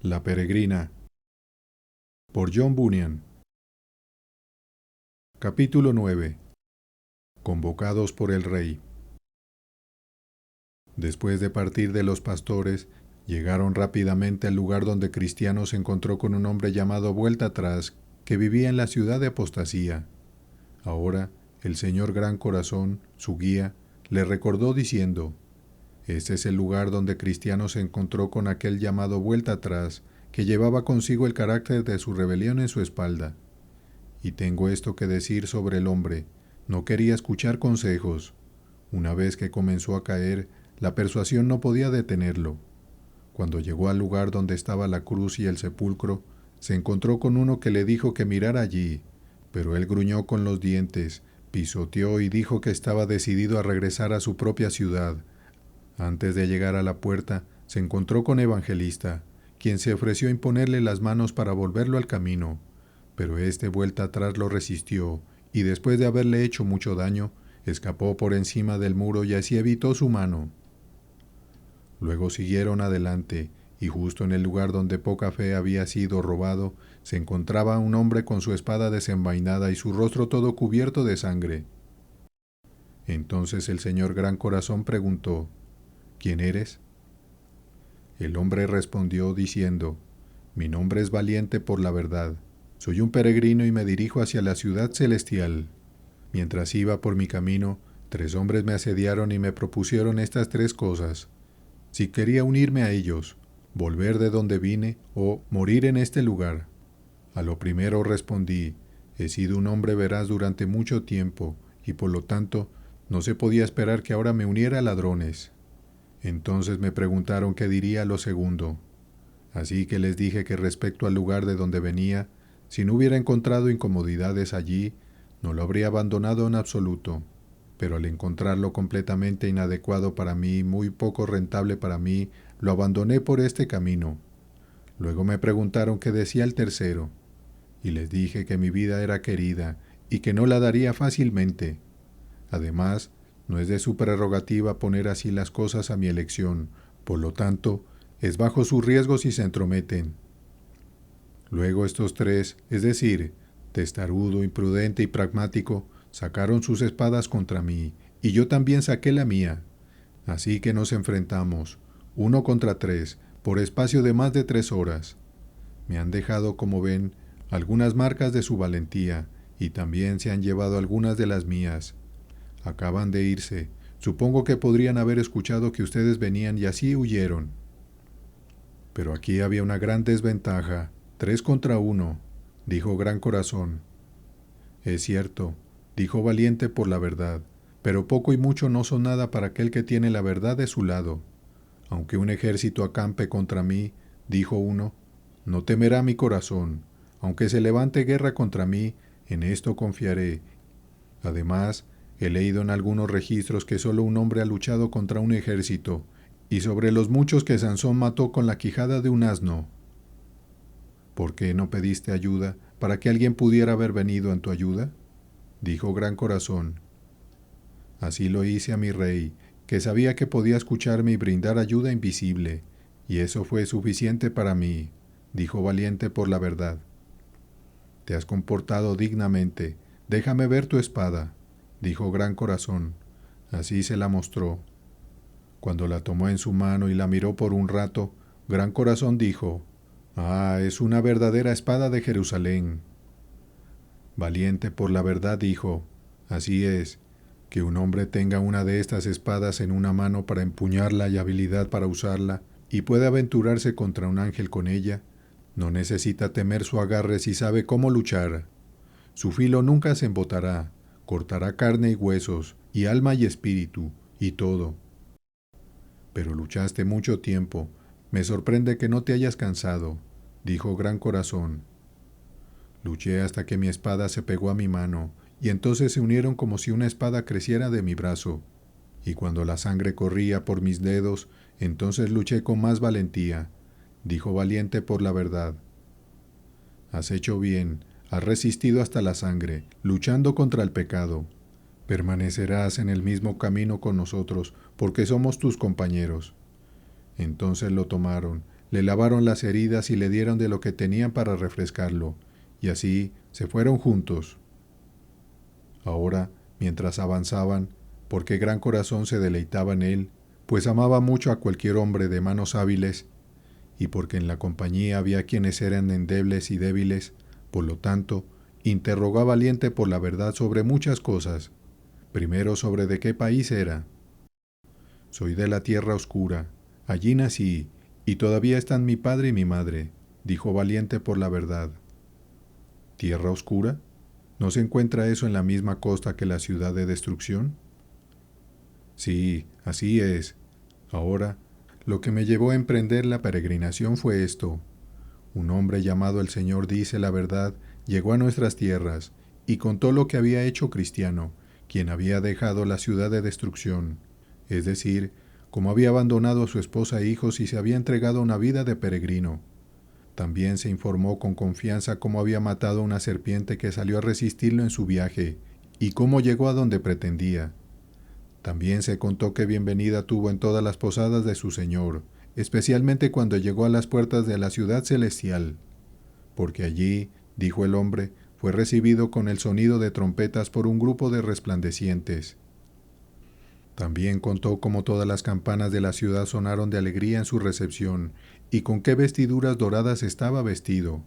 La peregrina, por John Bunyan. Capítulo 9. Convocados por el rey. Después de partir de los pastores, llegaron rápidamente al lugar donde Cristiano se encontró con un hombre llamado Vuelta Atrás, que vivía en la ciudad de Apostasía. Ahora, el señor Gran Corazón, su guía, le recordó diciendo: «Este es el lugar donde Cristiano se encontró con aquel llamado Vuelta Atrás, que llevaba consigo el carácter de su rebelión en su espalda. Y tengo esto que decir sobre el hombre: no quería escuchar consejos. Una vez que comenzó a caer, la persuasión no podía detenerlo. Cuando llegó al lugar donde estaba la cruz y el sepulcro, se encontró con uno que le dijo que mirara allí, pero él gruñó con los dientes, pisoteó y dijo que estaba decidido a regresar a su propia ciudad. Antes de llegar a la puerta, se encontró con Evangelista, quien se ofreció a imponerle las manos para volverlo al camino, pero este Vuelta Atrás lo resistió, y después de haberle hecho mucho daño, escapó por encima del muro y así evitó su mano. Luego siguieron adelante, y justo en el lugar donde Poca Fe había sido robado, se encontraba un hombre con su espada desenvainada y su rostro todo cubierto de sangre. Entonces el señor Gran Corazón preguntó: «¿Quién eres?». El hombre respondió diciendo: «Mi nombre es Valiente por la verdad. Soy un peregrino y me dirijo hacia la ciudad celestial. Mientras iba por mi camino, 3 hombres me asediaron y me propusieron estas 3 cosas: si quería unirme a ellos, volver de donde vine o morir en este lugar. A lo primero respondí: he sido un hombre veraz durante mucho tiempo y por lo tanto no se podía esperar que ahora me uniera a ladrones. Entonces me preguntaron qué diría a lo segundo. Así que les dije que respecto al lugar de donde venía, si no hubiera encontrado incomodidades allí, no lo habría abandonado en absoluto, pero al encontrarlo completamente inadecuado para mí, muy poco rentable para mí, lo abandoné por este camino. Luego me preguntaron qué decía el tercero, y les dije que mi vida era querida y que no la daría fácilmente. Además, no es de su prerrogativa poner así las cosas a mi elección, por lo tanto, es bajo sus riesgos si se entrometen». Luego estos 3, es decir, testarudo, imprudente y pragmático, sacaron sus espadas contra mí, y yo también saqué la mía. Así que nos enfrentamos, 1 contra 3, por espacio de más de 3 horas. Me han dejado, como ven, algunas marcas de su valentía, y también se han llevado algunas de las mías. Acaban de irse. Supongo que podrían haber escuchado que ustedes venían y así huyeron. Pero aquí había una gran desventaja. 3 contra 1, dijo Gran Corazón. «Es cierto», dijo Valiente por la verdad, «pero poco y mucho no son nada para aquel que tiene la verdad de su lado. Aunque un ejército acampe contra mí», dijo uno, «no temerá mi corazón. Aunque se levante guerra contra mí, en esto confiaré. Además, he leído en algunos registros que solo un hombre ha luchado contra un ejército, y sobre los muchos que Sansón mató con la quijada de un asno». «¿Por qué no pediste ayuda para que alguien pudiera haber venido en tu ayuda?», dijo Gran Corazón. «Así lo hice a mi rey, que sabía que podía escucharme y brindar ayuda invisible, y eso fue suficiente para mí», dijo Valiente por la verdad. «Te has comportado dignamente. Déjame ver tu espada», dijo Gran Corazón. Así se la mostró. Cuando la tomó en su mano y la miró por un rato, Gran Corazón dijo: «Ah, es una verdadera espada de Jerusalén». Valiente por la verdad dijo: «Así es, que un hombre tenga una de estas espadas en una mano para empuñarla y habilidad para usarla, y pueda aventurarse contra un ángel con ella, no necesita temer su agarre si sabe cómo luchar. Su filo nunca se embotará, cortará carne y huesos, y alma y espíritu, y todo. Pero luchaste mucho tiempo. Me sorprende que no te hayas cansado», dijo Gran Corazón. «Luché hasta que mi espada se pegó a mi mano, y entonces se unieron como si una espada creciera de mi brazo. Y cuando la sangre corría por mis dedos, entonces luché con más valentía», dijo Valiente por la verdad. «Has hecho bien, has resistido hasta la sangre, luchando contra el pecado. Permanecerás en el mismo camino con nosotros, porque somos tus compañeros». Entonces lo tomaron, le lavaron las heridas y le dieron de lo que tenían para refrescarlo, y así se fueron juntos. Ahora, mientras avanzaban, porque Gran Corazón se deleitaba en él, pues amaba mucho a cualquier hombre de manos hábiles, y porque en la compañía había quienes eran endebles y débiles, por lo tanto, interrogó a Valiente por la verdad sobre muchas cosas. Primero sobre de qué país era. Soy de la tierra oscura, allí nací, y todavía están mi padre y mi madre, dijo Valiente por la verdad. ¿Tierra oscura? ¿No se encuentra eso en la misma costa que la ciudad de destrucción? Sí, así es. Ahora, lo que me llevó a emprender la peregrinación fue esto. Un hombre llamado el Señor dice la verdad llegó a nuestras tierras y contó lo que había hecho Cristiano, quien había dejado la ciudad de destrucción, es decir, cómo había abandonado a su esposa e hijos y se había entregado a una vida de peregrino. También se informó con confianza cómo había matado a una serpiente que salió a resistirlo en su viaje y cómo llegó a donde pretendía. También se contó qué bienvenida tuvo en todas las posadas de su Señor, especialmente cuando llegó a las puertas de la ciudad celestial, porque allí, dijo el hombre, fue recibido con el sonido de trompetas por un grupo de resplandecientes. También contó cómo todas las campanas de la ciudad sonaron de alegría en su recepción, y con qué vestiduras doradas estaba vestido,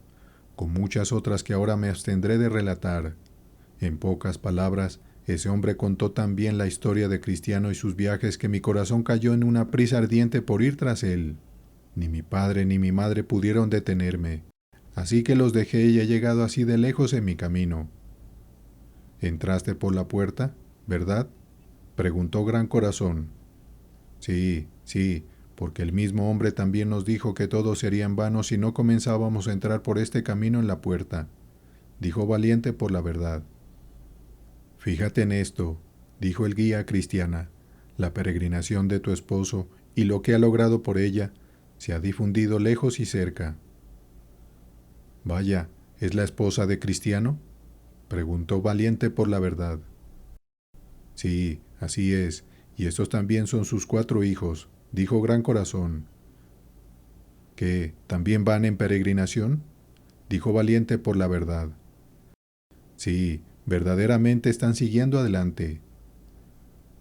con muchas otras que ahora me abstendré de relatar. En pocas palabras, ese hombre contó tan bien la historia de Cristiano y sus viajes que mi corazón cayó en una prisa ardiente por ir tras él. Ni mi padre ni mi madre pudieron detenerme, así que los dejé y he llegado así de lejos en mi camino. ¿Entraste por la puerta, verdad?, preguntó Gran Corazón. Sí, sí, porque el mismo hombre también nos dijo que todo sería en vano si no comenzábamos a entrar por este camino en la puerta, dijo Valiente por la verdad. Fíjate en esto, dijo el guía Cristiana, la peregrinación de tu esposo y lo que ha logrado por ella se ha difundido lejos y cerca. Vaya, ¿es la esposa de Cristiano?, preguntó Valiente por la verdad. Sí, así es, y estos también son sus 4 hijos, dijo Gran Corazón. ¿Qué, también van en peregrinación?, dijo Valiente por la verdad. Sí, verdaderamente están siguiendo adelante.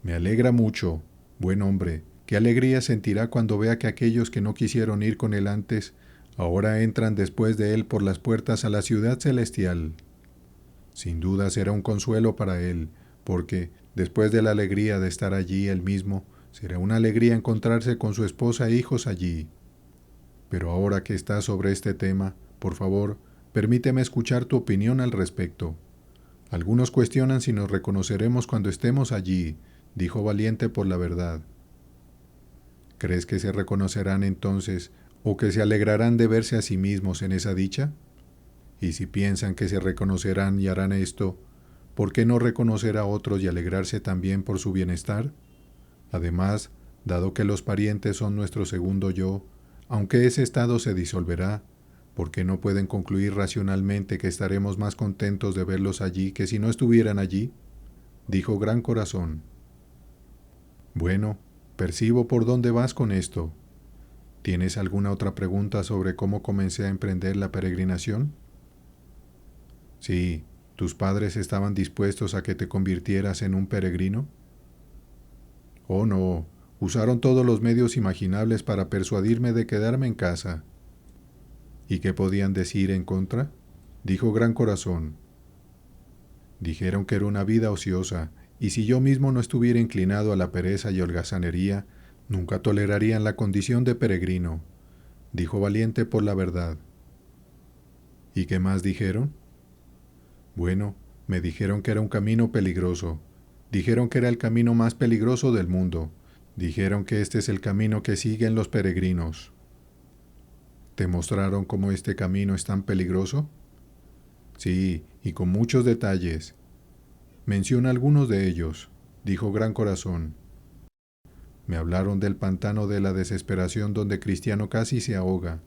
Me alegra mucho, buen hombre. Qué alegría sentirá cuando vea que aquellos que no quisieron ir con él antes, ahora entran después de él por las puertas a la ciudad celestial. Sin duda será un consuelo para él, porque, después de la alegría de estar allí él mismo, será una alegría encontrarse con su esposa e hijos allí. Pero ahora que estás sobre este tema, por favor, permíteme escuchar tu opinión al respecto. Algunos cuestionan si nos reconoceremos cuando estemos allí, dijo Valiente por la verdad. ¿Crees que se reconocerán entonces o que se alegrarán de verse a sí mismos en esa dicha? Y si piensan que se reconocerán y harán esto, ¿por qué no reconocer a otros y alegrarse también por su bienestar? Además, dado que los parientes son nuestro segundo yo, aunque ese estado se disolverá, ¿por qué no pueden concluir racionalmente que estaremos más contentos de verlos allí que si no estuvieran allí? Dijo Gran Corazón. Bueno, percibo por dónde vas con esto. ¿Tienes alguna otra pregunta sobre cómo comencé a emprender la peregrinación? Sí, ¿tus padres estaban dispuestos a que te convirtieras en un peregrino? Oh, no, usaron todos los medios imaginables para persuadirme de quedarme en casa. ¿Y qué podían decir en contra?, dijo Gran Corazón. Dijeron que era una vida ociosa, y si yo mismo no estuviera inclinado a la pereza y holgazanería, nunca tolerarían la condición de peregrino, dijo Valiente por la verdad. ¿Y qué más dijeron? Bueno, me dijeron que era un camino peligroso. Dijeron que era el camino más peligroso del mundo. Dijeron que este es el camino que siguen los peregrinos. ¿Te mostraron cómo este camino es tan peligroso? Sí, y con muchos detalles. Menciona algunos de ellos, dijo Gran Corazón. Me hablaron del pantano de la desesperación donde Cristiano casi se ahoga.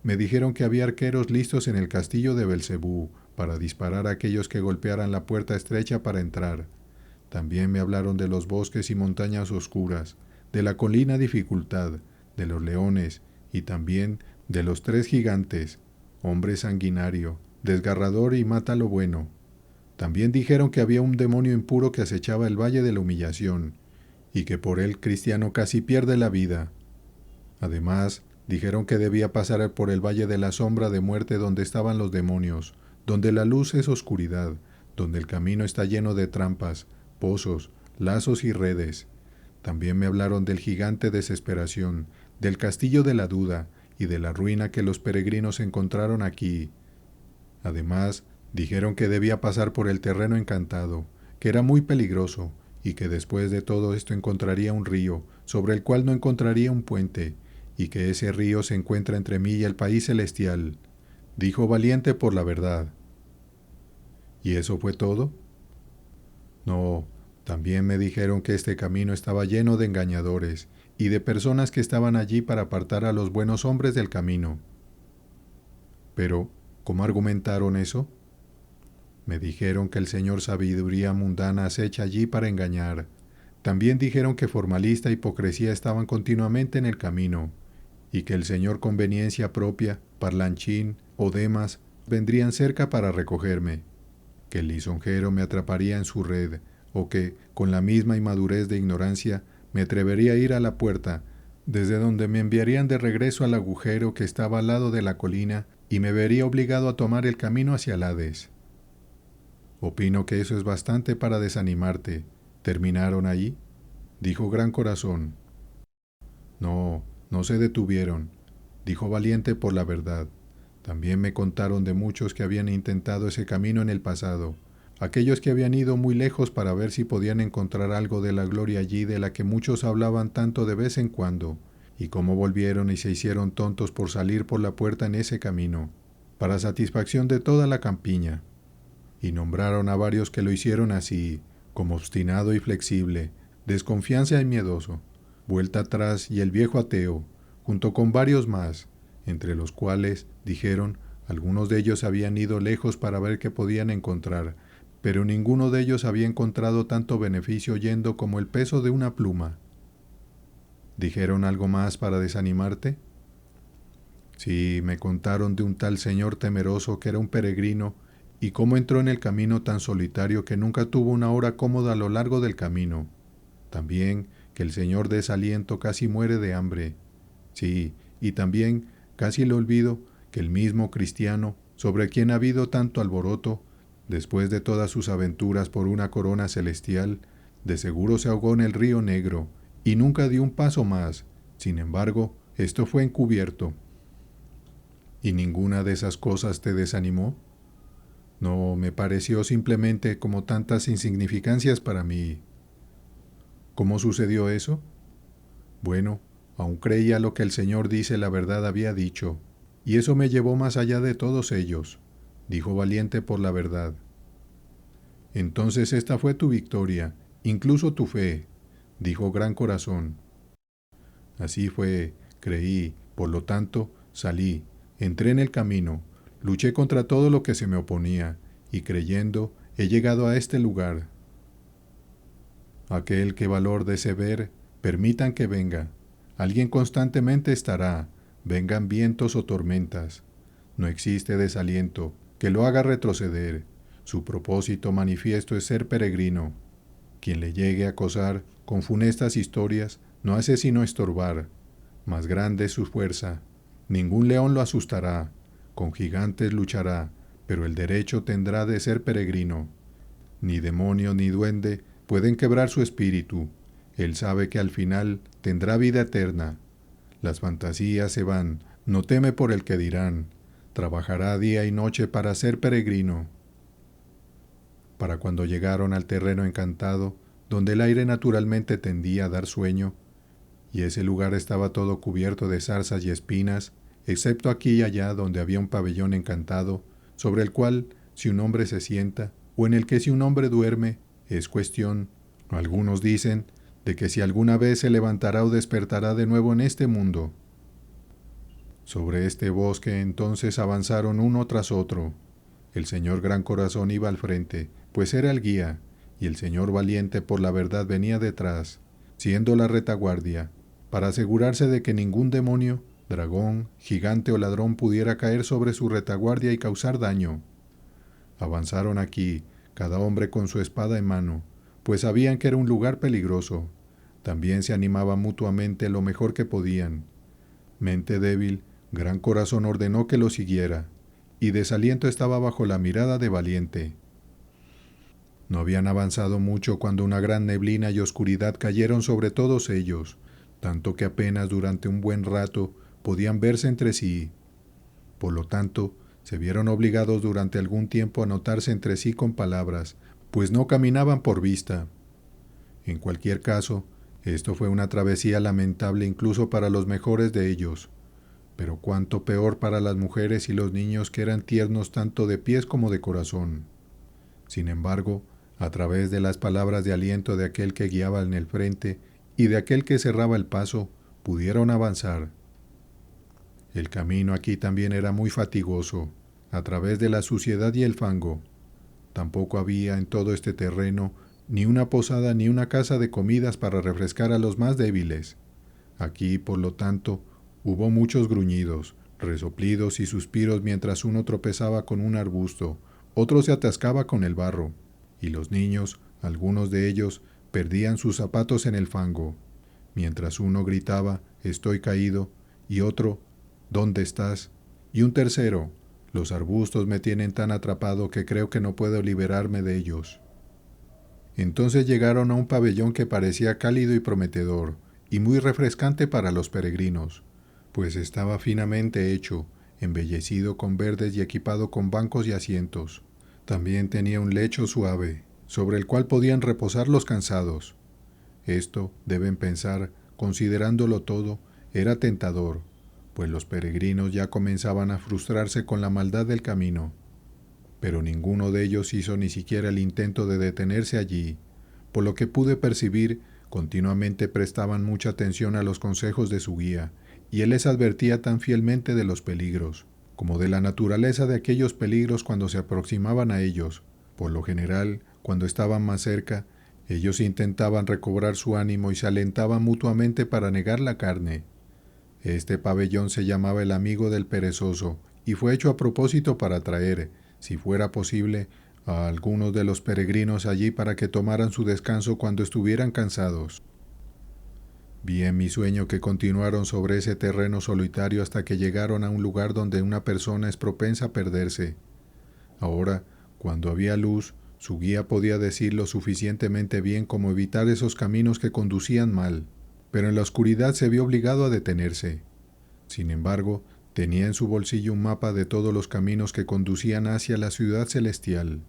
Me dijeron que había arqueros listos en el castillo de Belcebú para disparar a aquellos que golpearan la puerta estrecha para entrar. También me hablaron de los bosques y montañas oscuras, de la colina Dificultad, de los leones y también de los 3 gigantes, hombre sanguinario, desgarrador y mata lo bueno. También dijeron que había un demonio impuro que acechaba el valle de la humillación, y que por él cristiano casi pierde la vida. Además, dijeron que debía pasar por el valle de la sombra de muerte donde estaban los demonios, donde la luz es oscuridad, donde el camino está lleno de trampas, pozos, lazos y redes. También me hablaron del gigante desesperación, del castillo de la duda y de la ruina que los peregrinos encontraron aquí. Además, dijeron que debía pasar por el terreno encantado, que era muy peligroso, y que después de todo esto encontraría un río, sobre el cual no encontraría un puente, y que ese río se encuentra entre mí y el país celestial. Dijo Valiente por la verdad. ¿Y eso fue todo? No, también me dijeron que este camino estaba lleno de engañadores, y de personas que estaban allí para apartar a los buenos hombres del camino. Pero, ¿cómo argumentaron eso? Me dijeron que el señor Sabiduría Mundana acecha allí para engañar. También dijeron que Formalista e Hipocresía estaban continuamente en el camino, y que el señor Conveniencia Propia, Parlanchín o Demas vendrían cerca para recogerme, que el lisonjero me atraparía en su red, o que, con la misma inmadurez de ignorancia, me atrevería a ir a la puerta, desde donde me enviarían de regreso al agujero que estaba al lado de la colina y me vería obligado a tomar el camino hacia el Hades. Opino que eso es bastante para desanimarte. ¿Terminaron allí? Dijo Gran Corazón. No, no se detuvieron, dijo Valiente por la verdad. También me contaron de muchos que habían intentado ese camino en el pasado, aquellos que habían ido muy lejos para ver si podían encontrar algo de la gloria allí de la que muchos hablaban tanto de vez en cuando, y cómo volvieron y se hicieron tontos por salir por la puerta en ese camino, para satisfacción de toda la campiña. Y nombraron a varios que lo hicieron así, como obstinado y flexible, desconfianza y miedoso, vuelta atrás y el viejo ateo, junto con varios más, entre los cuales, dijeron, algunos de ellos habían ido lejos para ver qué podían encontrar, pero ninguno de ellos había encontrado tanto beneficio yendo como el peso de una pluma. ¿Dijeron algo más para desanimarte? Sí, me contaron de un tal señor temeroso que era un peregrino y cómo entró en el camino tan solitario que nunca tuvo una hora cómoda a lo largo del camino. También que el señor desaliento casi muere de hambre. Sí, y también, casi le olvido, que el mismo cristiano, sobre quien ha habido tanto alboroto, después de todas sus aventuras por una corona celestial, de seguro se ahogó en el río Negro, y nunca dio un paso más. Sin embargo, esto fue encubierto. ¿Y ninguna de esas cosas te desanimó? No, me pareció simplemente como tantas insignificancias para mí. ¿Cómo sucedió eso? Bueno, aún creía lo que el Señor dice la verdad había dicho, y eso me llevó más allá de todos ellos, dijo Valiente por la verdad. Entonces esta fue tu victoria, incluso tu fe, dijo Gran Corazón. Así fue, creí, por lo tanto, salí, entré en el camino, luché contra todo lo que se me oponía, y creyendo, he llegado a este lugar. Aquel que valor desee ver, permitan que venga. Alguien constantemente estará, vengan vientos o tormentas. No existe desaliento que lo haga retroceder. Su propósito manifiesto es ser peregrino. Quien le llegue a acosar con funestas historias no hace sino estorbar. Más grande es su fuerza. Ningún león lo asustará. Con gigantes luchará, pero el derecho tendrá de ser peregrino. Ni demonio ni duende pueden quebrar su espíritu. Él sabe que al final tendrá vida eterna. Las fantasías se van, no teme por el que dirán. Trabajará día y noche para ser peregrino. Para cuando llegaron al terreno encantado, donde el aire naturalmente tendía a dar sueño, y ese lugar estaba todo cubierto de zarzas y espinas, excepto aquí y allá donde había un pabellón encantado, sobre el cual, si un hombre se sienta, o en el que si un hombre duerme, es cuestión, algunos dicen, de que si alguna vez se levantará o despertará de nuevo en este mundo. Sobre este bosque entonces avanzaron uno tras otro. El señor Gran Corazón iba al frente, pues era el guía, y el señor Valiente por la verdad venía detrás, siendo la retaguardia, para asegurarse de que ningún demonio, dragón, gigante o ladrón pudiera caer sobre su retaguardia y causar daño. Avanzaron aquí, cada hombre con su espada en mano, pues sabían que era un lugar peligroso. También se animaban mutuamente lo mejor que podían. Mente débil, Gran Corazón ordenó que lo siguiera, y Desaliento estaba bajo la mirada de Valiente. No habían avanzado mucho cuando una gran neblina y oscuridad cayeron sobre todos ellos, tanto que apenas durante un buen rato podían verse entre sí. Por lo tanto, se vieron obligados durante algún tiempo a notarse entre sí con palabras, pues no caminaban por vista. En cualquier caso, esto fue una travesía lamentable incluso para los mejores de ellos, pero cuánto peor para las mujeres y los niños que eran tiernos tanto de pies como de corazón. Sin embargo, a través de las palabras de aliento de aquel que guiaba en el frente y de aquel que cerraba el paso, pudieron avanzar. El camino aquí también era muy fatigoso, a través de la suciedad y el fango. Tampoco había en todo este terreno ni una posada ni una casa de comidas para refrescar a los más débiles. Aquí, por lo tanto, hubo muchos gruñidos, resoplidos y suspiros mientras uno tropezaba con un arbusto, otro se atascaba con el barro, y los niños, algunos de ellos, perdían sus zapatos en el fango, mientras uno gritaba, «Estoy caído», y otro, «¿Dónde estás?», y un tercero, «Los arbustos me tienen tan atrapado que creo que no puedo liberarme de ellos». Entonces llegaron a un pabellón que parecía cálido y prometedor, y muy refrescante para los peregrinos, pues estaba finamente hecho, embellecido con verdes y equipado con bancos y asientos. También tenía un lecho suave, sobre el cual podían reposar los cansados. Esto, deben pensar, considerándolo todo, era tentador, pues los peregrinos ya comenzaban a frustrarse con la maldad del camino. Pero ninguno de ellos hizo ni siquiera el intento de detenerse allí. Por lo que pude percibir, continuamente prestaban mucha atención a los consejos de su guía, y él les advertía tan fielmente de los peligros, como de la naturaleza de aquellos peligros cuando se aproximaban a ellos. Por lo general, cuando estaban más cerca, ellos intentaban recobrar su ánimo y se alentaban mutuamente para negar la carne. Este pabellón se llamaba el amigo del perezoso, y fue hecho a propósito para atraer, si fuera posible, a algunos de los peregrinos allí para que tomaran su descanso cuando estuvieran cansados. Vi en mi sueño que continuaron sobre ese terreno solitario hasta que llegaron a un lugar donde una persona es propensa a perderse. Ahora, cuando había luz, su guía podía decir lo suficientemente bien como evitar esos caminos que conducían mal, pero en la oscuridad se vio obligado a detenerse. Sin embargo, tenía en su bolsillo un mapa de todos los caminos que conducían hacia la ciudad celestial.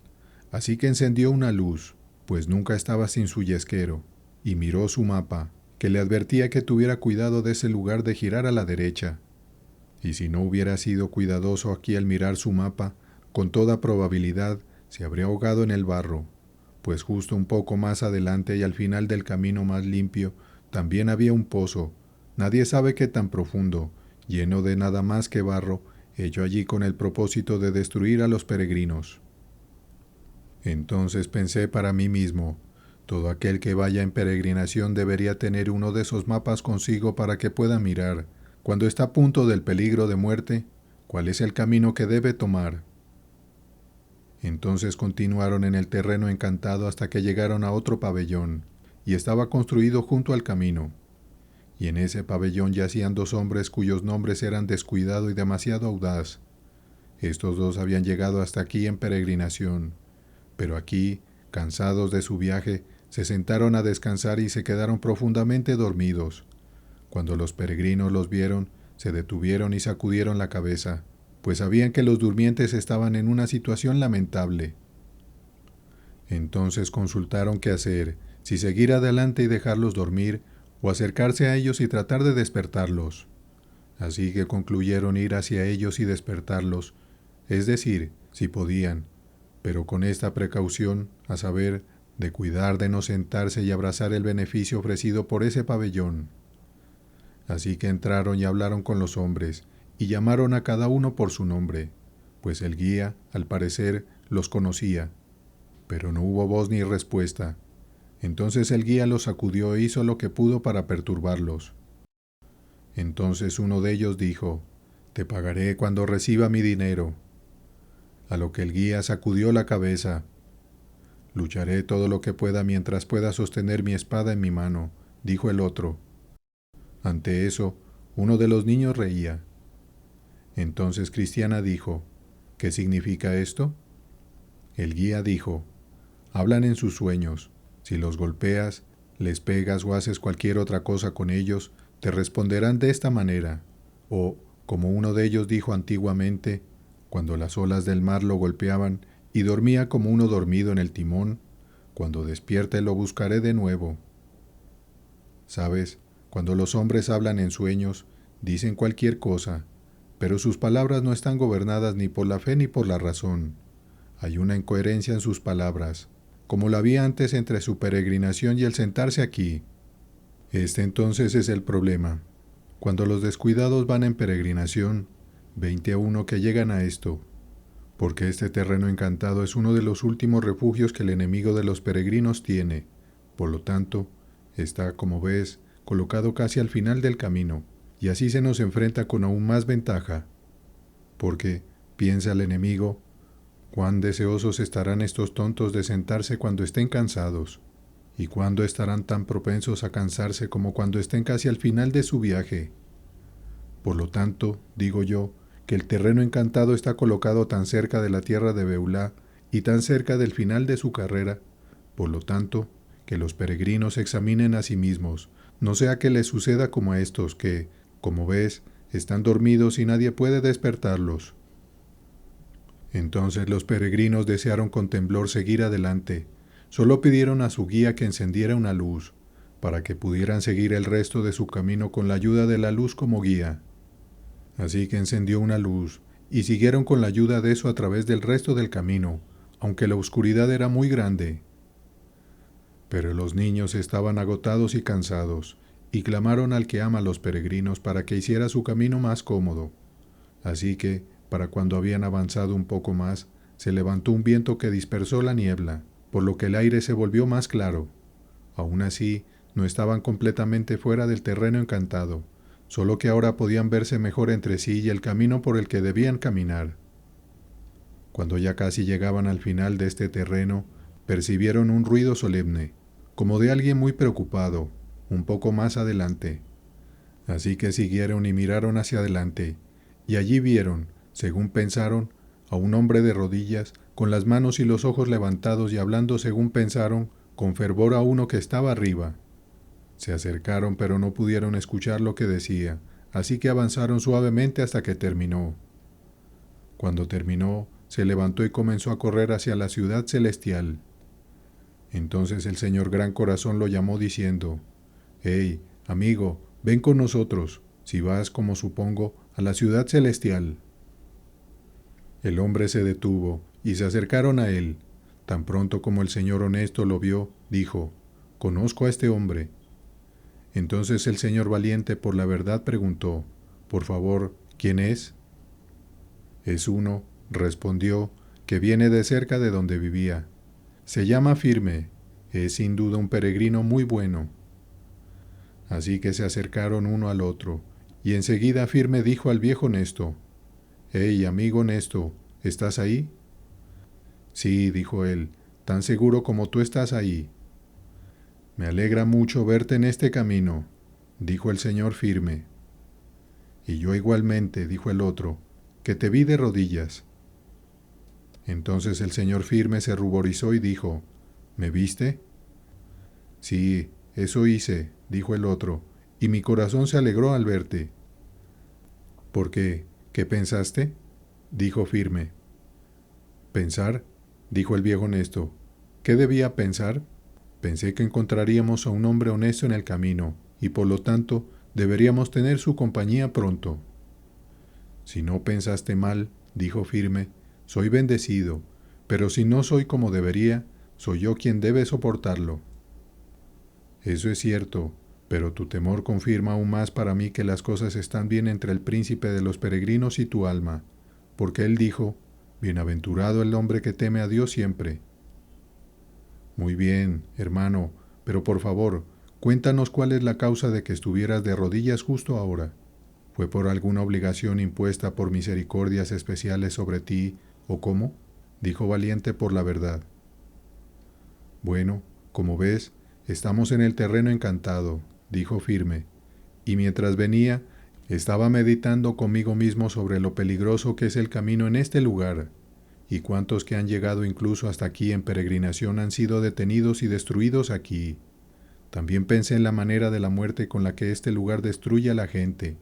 Así que encendió una luz, pues nunca estaba sin su yesquero, y miró su mapa, que le advertía que tuviera cuidado de ese lugar de girar a la derecha. Y si no hubiera sido cuidadoso aquí al mirar su mapa, con toda probabilidad se habría ahogado en el barro, pues justo un poco más adelante y al final del camino más limpio, también había un pozo, nadie sabe qué tan profundo, lleno de nada más que barro, hecho allí con el propósito de destruir a los peregrinos. Entonces pensé para mí mismo, todo aquel que vaya en peregrinación debería tener uno de esos mapas consigo para que pueda mirar, cuando está a punto del peligro de muerte, cuál es el camino que debe tomar. Entonces continuaron en el terreno encantado hasta que llegaron a otro pabellón, y estaba construido junto al camino. Y en ese pabellón yacían dos hombres cuyos nombres eran Descuidado y Demasiado Audaz. Estos dos habían llegado hasta aquí en peregrinación, pero aquí, cansados de su viaje, se sentaron a descansar y se quedaron profundamente dormidos. Cuando los peregrinos los vieron, se detuvieron y sacudieron la cabeza, pues sabían que los durmientes estaban en una situación lamentable. Entonces consultaron qué hacer, si seguir adelante y dejarlos dormir, o acercarse a ellos y tratar de despertarlos. Así que concluyeron ir hacia ellos y despertarlos, es decir, si podían, pero con esta precaución, a saber, de cuidar de no sentarse y abrazar el beneficio ofrecido por ese pabellón. Así que entraron y hablaron con los hombres, y llamaron a cada uno por su nombre, pues el guía, al parecer, los conocía. Pero no hubo voz ni respuesta. Entonces el guía los sacudió e hizo lo que pudo para perturbarlos. Entonces uno de ellos dijo: «Te pagaré cuando reciba mi dinero». A lo que el guía sacudió la cabeza. «Lucharé todo lo que pueda mientras pueda sostener mi espada en mi mano», dijo el otro. Ante eso, uno de los niños reía. Entonces Cristiana dijo: «¿Qué significa esto?». El guía dijo: «Hablan en sus sueños. Si los golpeas, les pegas o haces cualquier otra cosa con ellos, te responderán de esta manera. O, como uno de ellos dijo antiguamente, cuando las olas del mar lo golpeaban y dormía como uno dormido en el timón, cuando despierte lo buscaré de nuevo». ¿Sabes? Cuando los hombres hablan en sueños, dicen cualquier cosa, pero sus palabras no están gobernadas ni por la fe ni por la razón. Hay una incoherencia en sus palabras, como la había antes entre su peregrinación y el sentarse aquí. Este entonces es el problema. Cuando los descuidados van en peregrinación, 20 a 1 que llegan a esto, porque este terreno encantado es uno de los últimos refugios que el enemigo de los peregrinos tiene. Por lo tanto, está, como ves, colocado casi al final del camino, y así se nos enfrenta con aún más ventaja. Porque, piensa el enemigo, cuán deseosos estarán estos tontos de sentarse cuando estén cansados, y cuándo estarán tan propensos a cansarse como cuando estén casi al final de su viaje. Por lo tanto, digo yo, que el terreno encantado está colocado tan cerca de la tierra de Beulah y tan cerca del final de su carrera, por lo tanto, que los peregrinos examinen a sí mismos, no sea que les suceda como a estos que, como ves, están dormidos y nadie puede despertarlos. Entonces los peregrinos desearon con temblor seguir adelante. Solo pidieron a su guía que encendiera una luz, para que pudieran seguir el resto de su camino con la ayuda de la luz como guía. Así que encendió una luz, y siguieron con la ayuda de eso a través del resto del camino, aunque la oscuridad era muy grande. Pero los niños estaban agotados y cansados, y clamaron al que ama a los peregrinos para que hiciera su camino más cómodo. Así que, para cuando habían avanzado un poco más, se levantó un viento que dispersó la niebla, por lo que el aire se volvió más claro. Aún así, no estaban completamente fuera del terreno encantado, solo que ahora podían verse mejor entre sí y el camino por el que debían caminar. Cuando ya casi llegaban al final de este terreno, percibieron un ruido solemne, como de alguien muy preocupado, un poco más adelante. Así que siguieron y miraron hacia adelante, y allí vieron, según pensaron, a un hombre de rodillas, con las manos y los ojos levantados y hablando según pensaron, con fervor a uno que estaba arriba. Se acercaron pero no pudieron escuchar lo que decía, así que avanzaron suavemente hasta que terminó. Cuando terminó, se levantó y comenzó a correr hacia la ciudad celestial. Entonces el señor Gran Corazón lo llamó diciendo: «Hey, amigo, ven con nosotros, si vas, como supongo, a la ciudad celestial». El hombre se detuvo, y se acercaron a él. Tan pronto como el señor honesto lo vio, dijo: «Conozco a este hombre». Entonces el señor valiente por la verdad preguntó: «Por favor, ¿quién es?». «Es uno», respondió, «que viene de cerca de donde vivía. Se llama Firme, es sin duda un peregrino muy bueno». Así que se acercaron uno al otro, y enseguida Firme dijo al viejo honesto: «Hey, amigo honesto, ¿estás ahí?». «Sí», dijo él, «tan seguro como tú estás ahí». «Me alegra mucho verte en este camino», dijo el señor Firme. «Y yo igualmente», dijo el otro, «que te vi de rodillas». Entonces el señor Firme se ruborizó y dijo: «¿Me viste?». «Sí, eso hice», dijo el otro, «y mi corazón se alegró al verte». «¿Por qué? ¿Qué pensaste?», dijo Firme. «¿Pensar?», dijo el viejo honesto. «¿Qué debía pensar? Pensé que encontraríamos a un hombre honesto en el camino, y por lo tanto deberíamos tener su compañía pronto». «Si no pensaste mal», dijo Firme, «soy bendecido, pero si no soy como debería, soy yo quien debe soportarlo». «Eso es cierto, pero tu temor confirma aún más para mí que las cosas están bien entre el príncipe de los peregrinos y tu alma, porque él dijo: bienaventurado el hombre que teme a Dios siempre». «Muy bien, hermano, pero por favor, cuéntanos cuál es la causa de que estuvieras de rodillas justo ahora. ¿Fue por alguna obligación impuesta por misericordias especiales sobre ti, o cómo? Dijo Valiente por la verdad. Bueno, como ves, estamos en el terreno encantado, dijo Firme, y mientras venía, estaba meditando conmigo mismo sobre lo peligroso que es el camino en este lugar, y cuántos que han llegado incluso hasta aquí en peregrinación han sido detenidos y destruidos aquí. También pensé en la manera de la muerte con la que este lugar destruye a la gente.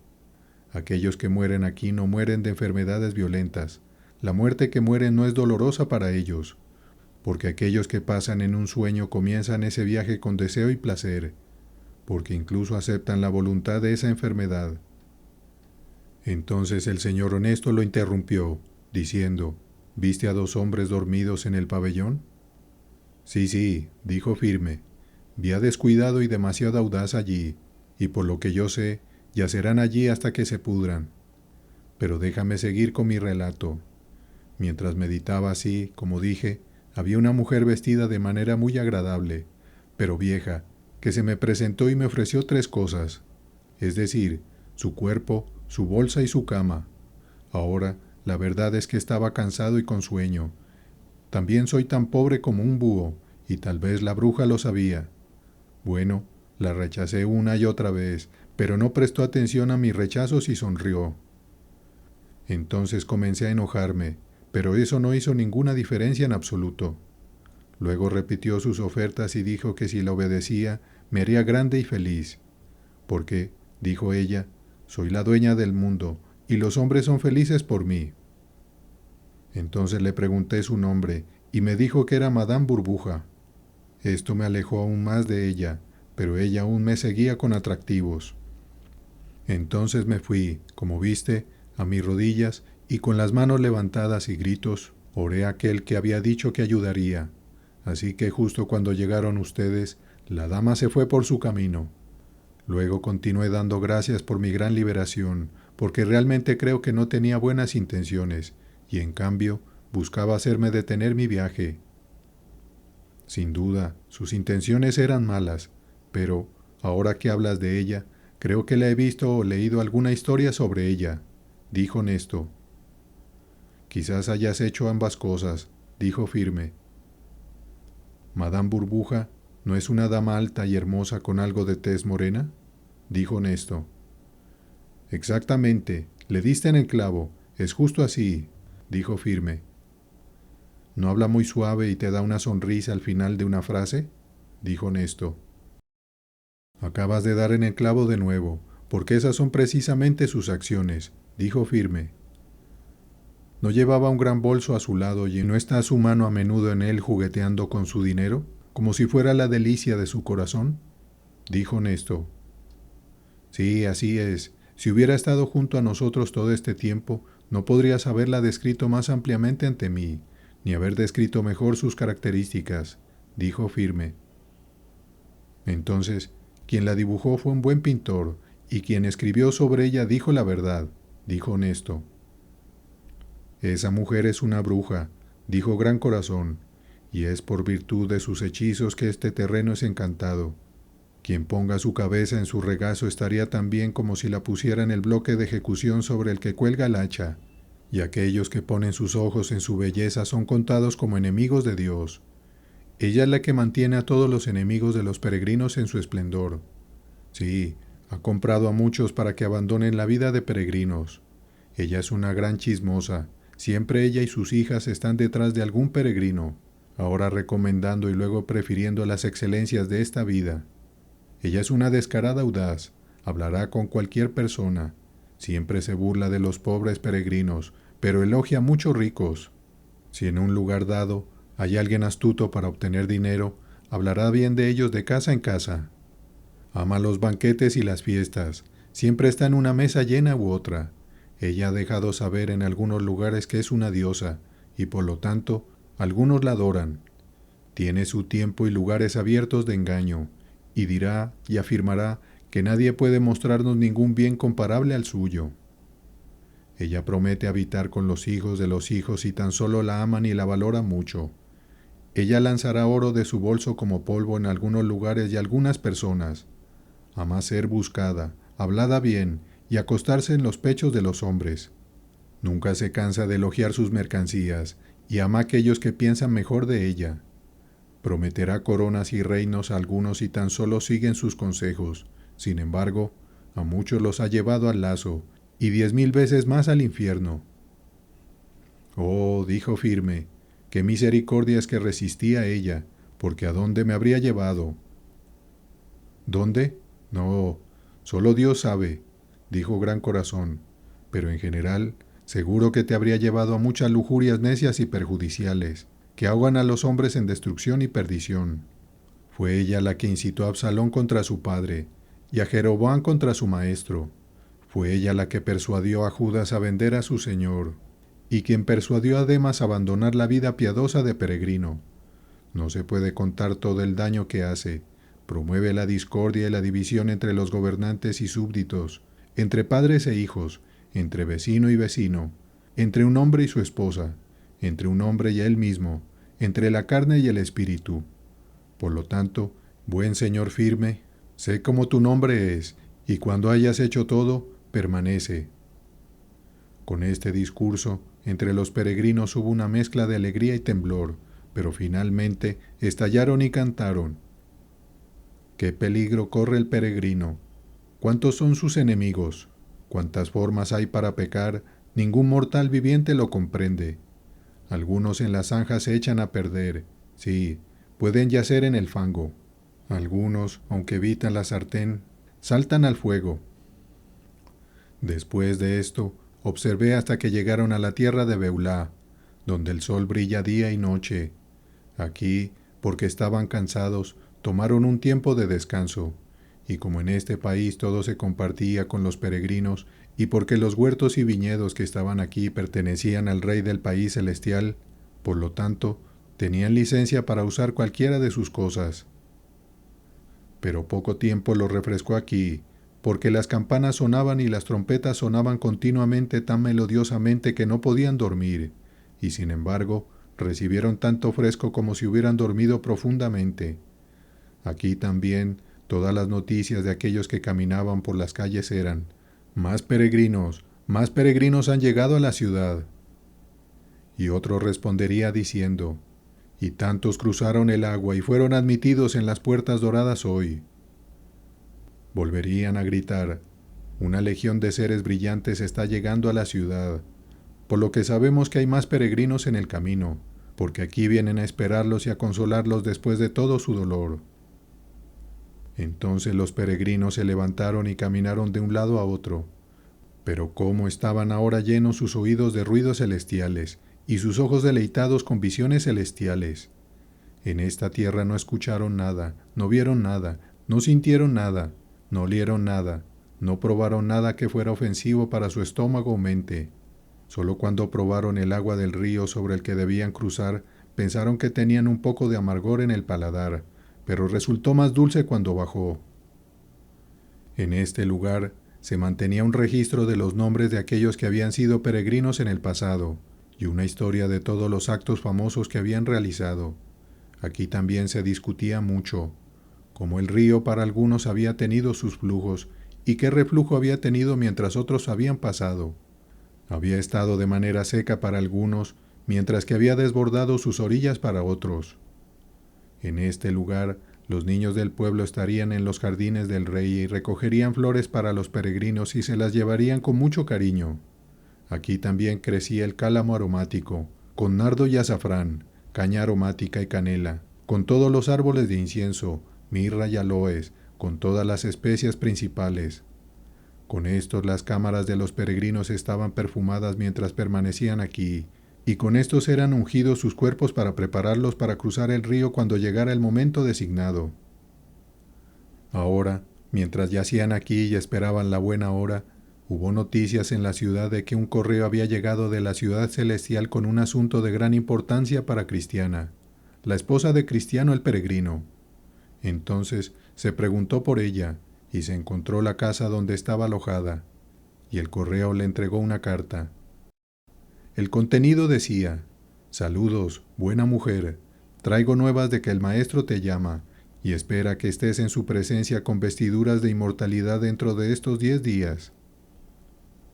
Aquellos que mueren aquí no mueren de enfermedades violentas. La muerte que mueren no es dolorosa para ellos, porque aquellos que pasan en un sueño comienzan ese viaje con deseo y placer, porque incluso aceptan la voluntad de esa enfermedad. Entonces el señor honesto lo interrumpió, diciendo, ¿viste a 2 hombres dormidos en el pabellón? Sí, dijo Firme. Vi a descuidado y demasiado audaz allí, y por lo que yo sé, yacerán allí hasta que se pudran. Pero déjame seguir con mi relato. Mientras meditaba así, como dije, había una mujer vestida de manera muy agradable, pero vieja, que se me presentó y me ofreció 3 cosas, es decir, su cuerpo, su bolsa y su cama. Ahora, la verdad es que estaba cansado y con sueño. También soy tan pobre como un búho, y tal vez la bruja lo sabía. Bueno, la rechacé una y otra vez, pero no prestó atención a mis rechazos y sonrió. Entonces comencé a enojarme, pero eso no hizo ninguna diferencia en absoluto. Luego repitió sus ofertas y dijo que si la obedecía, me haría grande y feliz. Porque, dijo ella, soy la dueña del mundo, y los hombres son felices por mí. Entonces le pregunté su nombre, y me dijo que era Madame Burbuja. Esto me alejó aún más de ella, pero ella aún me seguía con atractivos. Entonces me fui, como viste, a mis rodillas, y con las manos levantadas y gritos, oré a aquel que había dicho que ayudaría. Así que justo cuando llegaron ustedes, la dama se fue por su camino. Luego continué dando gracias por mi gran liberación, porque realmente creo que no tenía buenas intenciones, y en cambio buscaba hacerme detener mi viaje. Sin duda, sus intenciones eran malas, pero, ahora que hablas de ella, creo que la he visto o leído alguna historia sobre ella, dijo Nesto. Quizás hayas hecho ambas cosas, dijo Firme. Madame Burbuja, ¿no es una dama alta y hermosa con algo de tez morena? Dijo Nesto. Exactamente, le diste en el clavo, es justo así, dijo Firme. ¿No habla muy suave y te da una sonrisa al final de una frase? Dijo Nesto. Acabas de dar en el clavo de nuevo, porque esas son precisamente sus acciones, dijo Firme. ¿No llevaba un gran bolso a su lado y no está su mano a menudo en él jugueteando con su dinero, como si fuera la delicia de su corazón? Dijo Nesto. Sí, así es. Si hubiera estado junto a nosotros todo este tiempo, no podrías haberla descrito más ampliamente ante mí, ni haber descrito mejor sus características, dijo Firme. Entonces, quien la dibujó fue un buen pintor, y quien escribió sobre ella dijo la verdad, dijo Nesto. Esa mujer es una bruja, dijo Gran Corazón, y es por virtud de sus hechizos que este terreno es encantado. Quien ponga su cabeza en su regazo estaría tan bien como si la pusiera en el bloque de ejecución sobre el que cuelga el hacha, y aquellos que ponen sus ojos en su belleza son contados como enemigos de Dios. Ella es la que mantiene a todos los enemigos de los peregrinos en su esplendor. Sí, ha comprado a muchos para que abandonen la vida de peregrinos. Ella es una gran chismosa. Siempre ella y sus hijas están detrás de algún peregrino, ahora recomendando y luego prefiriendo las excelencias de esta vida. Ella es una descarada audaz, hablará con cualquier persona, siempre se burla de los pobres peregrinos, pero elogia a muchos ricos. Si en un lugar dado hay alguien astuto para obtener dinero, hablará bien de ellos de casa en casa. Ama los banquetes y las fiestas, siempre está en una mesa llena u otra. Ella ha dejado saber en algunos lugares que es una diosa, y por lo tanto, algunos la adoran. Tiene su tiempo y lugares abiertos de engaño, y dirá y afirmará que nadie puede mostrarnos ningún bien comparable al suyo. Ella promete habitar con los hijos de los hijos y tan solo la aman y la valoran mucho. Ella lanzará oro de su bolso como polvo en algunos lugares y algunas personas. Ama ser buscada, hablada bien, y acostarse en los pechos de los hombres. Nunca se cansa de elogiar sus mercancías y ama a aquellos que piensan mejor de ella. Prometerá coronas y reinos a algunos si tan solo siguen sus consejos. Sin embargo, a muchos los ha llevado al lazo y 10,000 veces más al infierno. Oh, dijo firme, qué misericordia es que resistí a ella, porque ¿a dónde me habría llevado? ¿Dónde? No, solo Dios sabe, dijo Gran Corazón, pero en general, seguro que te habría llevado a muchas lujurias necias y perjudiciales, que ahogan a los hombres en destrucción y perdición. Fue ella la que incitó a Absalón contra su padre, y a Jeroboam contra su maestro. Fue ella la que persuadió a Judas a vender a su señor, y quien persuadió a Demas a abandonar la vida piadosa de peregrino. No se puede contar todo el daño que hace. Promueve la discordia y la división entre los gobernantes y súbditos, entre padres e hijos, entre vecino y vecino, entre un hombre y su esposa, entre un hombre y él mismo, entre la carne y el espíritu. Por lo tanto, buen señor firme, sé cómo tu nombre es, y cuando hayas hecho todo, permanece. Con este discurso, entre los peregrinos hubo una mezcla de alegría y temblor, pero finalmente estallaron y cantaron. ¿Qué peligro corre el peregrino? ¿Cuántos son sus enemigos? ¿Cuántas formas hay para pecar? Ningún mortal viviente lo comprende. Algunos en las zanjas se echan a perder. Sí, pueden yacer en el fango. Algunos, aunque evitan la sartén, saltan al fuego. Después de esto, observé hasta que llegaron a la tierra de Beulah, donde el sol brilla día y noche. Aquí, porque estaban cansados, tomaron un tiempo de descanso, y como en este país todo se compartía con los peregrinos, y porque los huertos y viñedos que estaban aquí pertenecían al rey del país celestial, por lo tanto, tenían licencia para usar cualquiera de sus cosas. Pero poco tiempo los refrescó aquí, porque las campanas sonaban y las trompetas sonaban continuamente tan melodiosamente que no podían dormir, y sin embargo, recibieron tanto fresco como si hubieran dormido profundamente. Aquí también todas las noticias de aquellos que caminaban por las calles eran: más peregrinos han llegado a la ciudad. Y otro respondería diciendo: y tantos cruzaron el agua y fueron admitidos en las puertas doradas hoy. Volverían a gritar: una legión de seres brillantes está llegando a la ciudad, por lo que sabemos que hay más peregrinos en el camino, porque aquí vienen a esperarlos y a consolarlos después de todo su dolor. Entonces los peregrinos se levantaron y caminaron de un lado a otro, pero cómo estaban ahora llenos sus oídos de ruidos celestiales y sus ojos deleitados con visiones celestiales. En esta tierra no escucharon nada, no vieron nada, no sintieron nada, no olieron nada, no probaron nada que fuera ofensivo para su estómago o mente. Solo cuando probaron el agua del río sobre el que debían cruzar, pensaron que tenían un poco de amargor en el paladar, pero resultó más dulce cuando bajó. En este lugar se mantenía un registro de los nombres de aquellos que habían sido peregrinos en el pasado, y una historia de todos los actos famosos que habían realizado. Aquí también se discutía mucho, cómo el río para algunos había tenido sus flujos, y qué reflujo había tenido mientras otros habían pasado. Había estado de manera seca para algunos, mientras que había desbordado sus orillas para otros. En este lugar, los niños del pueblo estarían en los jardines del rey y recogerían flores para los peregrinos y se las llevarían con mucho cariño. Aquí también crecía el cálamo aromático, con nardo y azafrán, caña aromática y canela, con todos los árboles de incienso, mirra y aloes, con todas las especias principales. Con estos las cámaras de los peregrinos estaban perfumadas mientras permanecían aquí, y con estos eran ungidos sus cuerpos para prepararlos para cruzar el río cuando llegara el momento designado. Ahora, mientras yacían aquí y esperaban la buena hora, hubo noticias en la ciudad de que un correo había llegado de la ciudad celestial con un asunto de gran importancia para Cristiana, la esposa de Cristiano el peregrino. Entonces se preguntó por ella, y se encontró la casa donde estaba alojada, y el correo le entregó una carta. El contenido decía: saludos, buena mujer, traigo nuevas de que el maestro te llama, y espera que estés en su presencia con vestiduras de inmortalidad dentro de estos 10 días.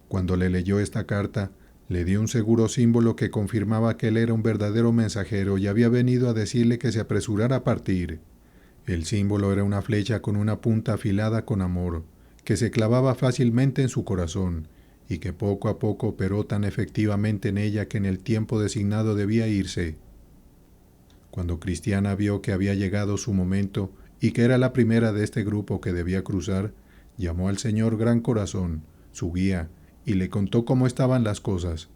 Cuando le leyó esta carta, le dio un seguro símbolo que confirmaba que él era un verdadero mensajero y había venido a decirle que se apresurara a partir. El símbolo era una flecha con una punta afilada con amor, que se clavaba fácilmente en su corazón, y que poco a poco operó tan efectivamente en ella que en el tiempo designado debía irse. Cuando Cristiana vio que había llegado su momento y que era la primera de este grupo que debía cruzar, llamó al señor Gran Corazón, su guía, y le contó cómo estaban las cosas.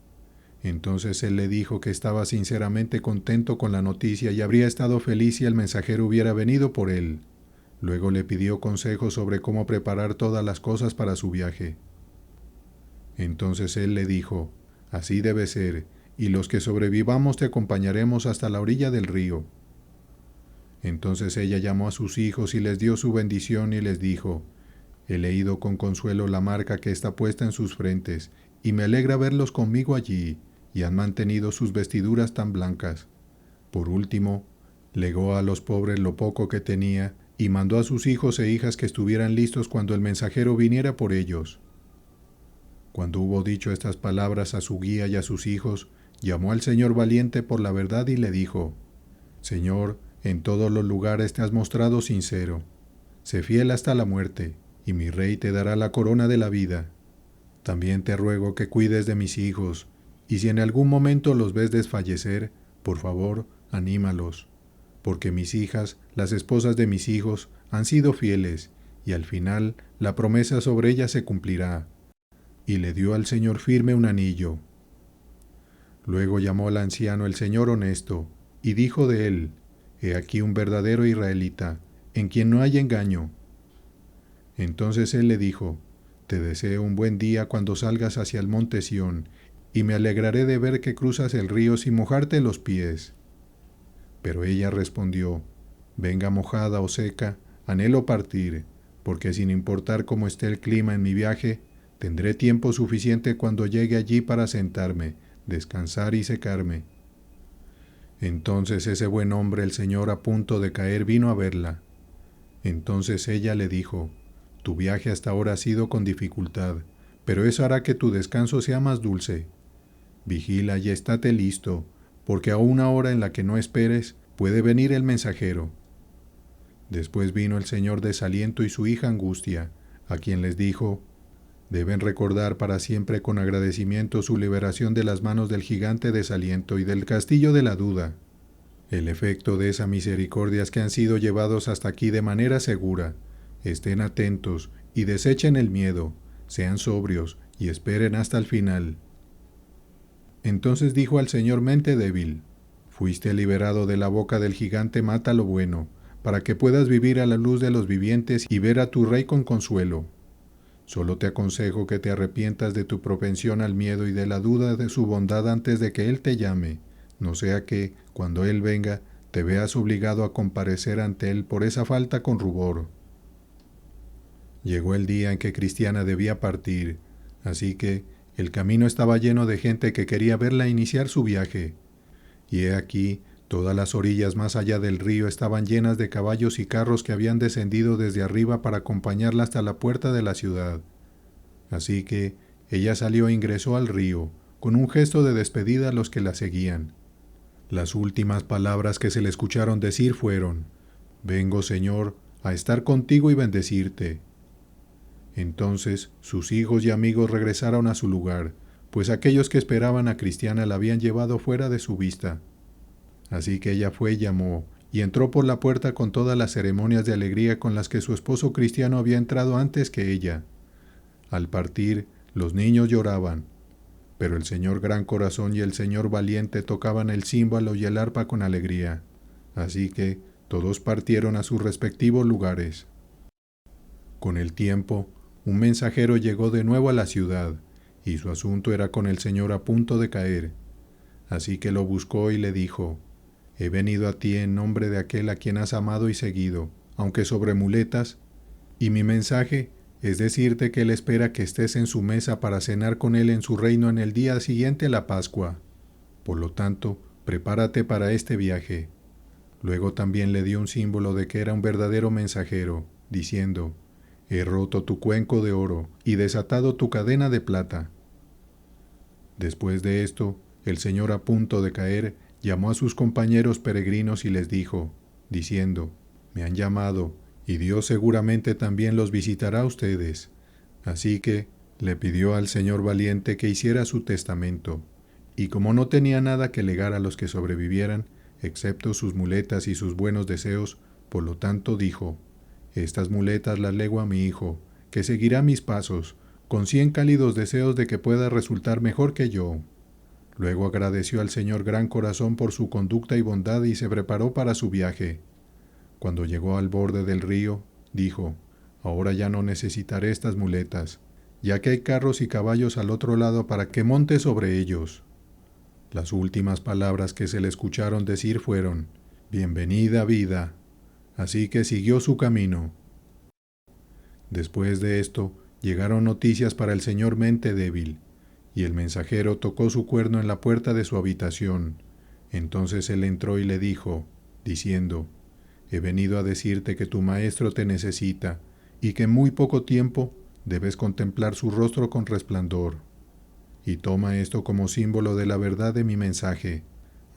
Entonces él le dijo que estaba sinceramente contento con la noticia y habría estado feliz si el mensajero hubiera venido por él. Luego le pidió consejos sobre cómo preparar todas las cosas para su viaje. Entonces él le dijo: «Así debe ser, y los que sobrevivamos te acompañaremos hasta la orilla del río». Entonces ella llamó a sus hijos y les dio su bendición y les dijo: «He leído con consuelo la marca que está puesta en sus frentes, y me alegra verlos conmigo allí, y han mantenido sus vestiduras tan blancas». Por último, legó a los pobres lo poco que tenía, y mandó a sus hijos e hijas que estuvieran listos cuando el mensajero viniera por ellos. Cuando hubo dicho estas palabras a su guía y a sus hijos, llamó al Señor valiente por la verdad y le dijo: «Señor, en todos los lugares te has mostrado sincero. Sé fiel hasta la muerte, y mi rey te dará la corona de la vida. También te ruego que cuides de mis hijos, y si en algún momento los ves desfallecer, por favor, anímalos, porque mis hijas, las esposas de mis hijos, han sido fieles, y al final la promesa sobre ellas se cumplirá». Y le dio al Señor firme un anillo. Luego llamó al anciano el Señor honesto, y dijo de él: «He aquí un verdadero israelita, en quien no hay engaño». Entonces él le dijo: «Te deseo un buen día cuando salgas hacia el monte Sión, y me alegraré de ver que cruzas el río sin mojarte los pies». Pero ella respondió: «Venga mojada o seca, anhelo partir, porque sin importar cómo esté el clima en mi viaje, tendré tiempo suficiente cuando llegue allí para sentarme, descansar y secarme». Entonces ese buen hombre, el Señor a punto de caer, vino a verla. Entonces ella le dijo: «Tu viaje hasta ahora ha sido con dificultad, pero eso hará que tu descanso sea más dulce. Vigila y estate listo, porque a una hora en la que no esperes, puede venir el mensajero». Después vino el señor Desaliento y su hija Angustia, a quien les dijo: «Deben recordar para siempre con agradecimiento su liberación de las manos del gigante Desaliento y del castillo de la Duda. El efecto de esa misericordia es que han sido llevados hasta aquí de manera segura. Estén atentos y desechen el miedo, sean sobrios y esperen hasta el final». Entonces dijo al señor Mente Débil: «Fuiste liberado de la boca del gigante Mata lo Bueno, para que puedas vivir a la luz de los vivientes y ver a tu rey con consuelo. Solo te aconsejo que te arrepientas de tu propensión al miedo y de la duda de su bondad antes de que él te llame, no sea que, cuando él venga, te veas obligado a comparecer ante él por esa falta con rubor». Llegó el día en que Cristiana debía partir, así que el camino estaba lleno de gente que quería verla iniciar su viaje. Y he aquí, todas las orillas más allá del río estaban llenas de caballos y carros que habían descendido desde arriba para acompañarla hasta la puerta de la ciudad. Así que ella salió e ingresó al río, con un gesto de despedida a los que la seguían. Las últimas palabras que se le escucharon decir fueron: «Vengo, Señor, a estar contigo y bendecirte». Entonces sus hijos y amigos regresaron a su lugar, pues aquellos que esperaban a Cristiana la habían llevado fuera de su vista. Así que ella fue y llamó, y entró por la puerta con todas las ceremonias de alegría con las que su esposo Cristiano había entrado antes que ella. Al partir, los niños lloraban, pero el señor Gran Corazón y el señor Valiente tocaban el címbalo y el arpa con alegría. Así que todos partieron a sus respectivos lugares. Con el tiempo, un mensajero llegó de nuevo a la ciudad, y su asunto era con el señor a punto de caer. Así que lo buscó y le dijo: «He venido a ti en nombre de aquel a quien has amado y seguido, aunque sobre muletas, y mi mensaje es decirte que él espera que estés en su mesa para cenar con él en su reino en el día siguiente a la Pascua. Por lo tanto, prepárate para este viaje». Luego también le dio un símbolo de que era un verdadero mensajero, diciendo: «He roto tu cuenco de oro y desatado tu cadena de plata. Después de esto, el Señor, a punto de caer, llamó a sus compañeros peregrinos y les dijo, diciendo, me han llamado, y Dios seguramente también los visitará a ustedes. Así que le pidió al Señor valiente que hiciera su testamento, y como no tenía nada que legar a los que sobrevivieran, excepto sus muletas y sus buenos deseos, por lo tanto dijo, estas muletas las lego a mi hijo, que seguirá mis pasos, con 100 cálidos deseos de que pueda resultar mejor que yo. Luego agradeció al Señor gran corazón por su conducta y bondad y se preparó para su viaje. Cuando llegó al borde del río, dijo, ahora ya no necesitaré estas muletas, ya que hay carros y caballos al otro lado para que monte sobre ellos. Las últimas palabras que se le escucharon decir fueron, bienvenida vida. Así que siguió su camino. Después de esto, llegaron noticias para el señor Mente Débil, y el mensajero tocó su cuerno en la puerta de su habitación. Entonces él entró y le dijo, diciendo, he venido a decirte que tu maestro te necesita, y que en muy poco tiempo debes contemplar su rostro con resplandor. Y toma esto como símbolo de la verdad de mi mensaje.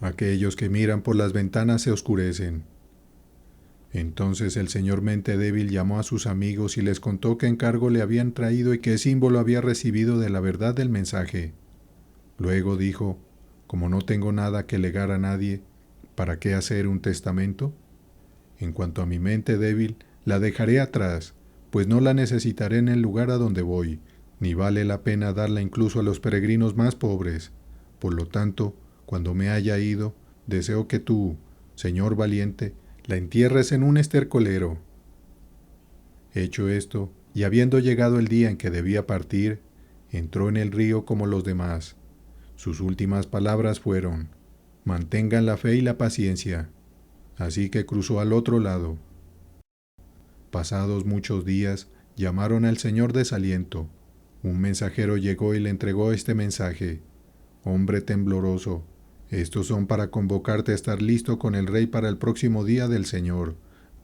Aquellos que miran por las ventanas se oscurecen. Entonces el señor Mente Débil llamó a sus amigos y les contó qué encargo le habían traído y qué símbolo había recibido de la verdad del mensaje. Luego dijo, como no tengo nada que legar a nadie, ¿para qué hacer un testamento? En cuanto a mi mente débil, la dejaré atrás, pues no la necesitaré en el lugar a donde voy, ni vale la pena darla incluso a los peregrinos más pobres. Por lo tanto, cuando me haya ido, deseo que tú, señor valiente, la entierres en un estercolero. Hecho esto, y habiendo llegado el día en que debía partir, entró en el río como los demás. Sus últimas palabras fueron, mantengan la fe y la paciencia. Así que cruzó al otro lado. Pasados muchos días, llamaron al señor Desaliento. Un mensajero llegó y le entregó este mensaje. Hombre tembloroso, estos son para convocarte a estar listo con el rey para el próximo día del Señor,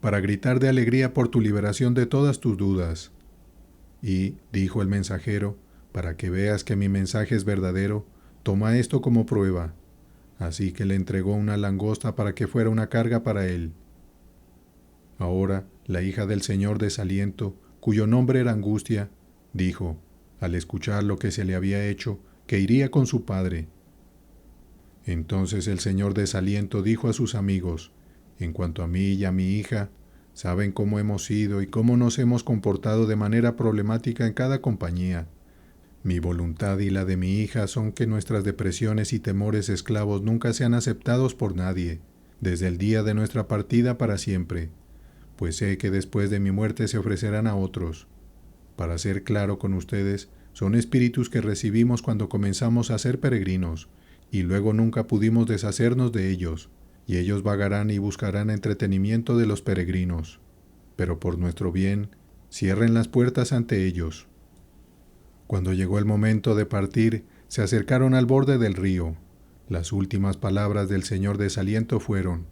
para gritar de alegría por tu liberación de todas tus dudas. Y, dijo el mensajero, para que veas que mi mensaje es verdadero, toma esto como prueba. Así que le entregó una langosta para que fuera una carga para él. Ahora, la hija del señor Desaliento, cuyo nombre era Angustia, dijo, al escuchar lo que se le había hecho, que iría con su padre. Entonces el señor Desaliento dijo a sus amigos, en cuanto a mí y a mi hija, saben cómo hemos sido y cómo nos hemos comportado de manera problemática en cada compañía. Mi voluntad y la de mi hija son que nuestras depresiones y temores esclavos nunca sean aceptados por nadie, desde el día de nuestra partida para siempre, pues sé que después de mi muerte se ofrecerán a otros. Para ser claro con ustedes, son espíritus que recibimos cuando comenzamos a ser peregrinos, y luego nunca pudimos deshacernos de ellos, y ellos vagarán y buscarán entretenimiento de los peregrinos. Pero por nuestro bien, cierren las puertas ante ellos. Cuando llegó el momento de partir, se acercaron al borde del río. Las últimas palabras del señor Desaliento fueron,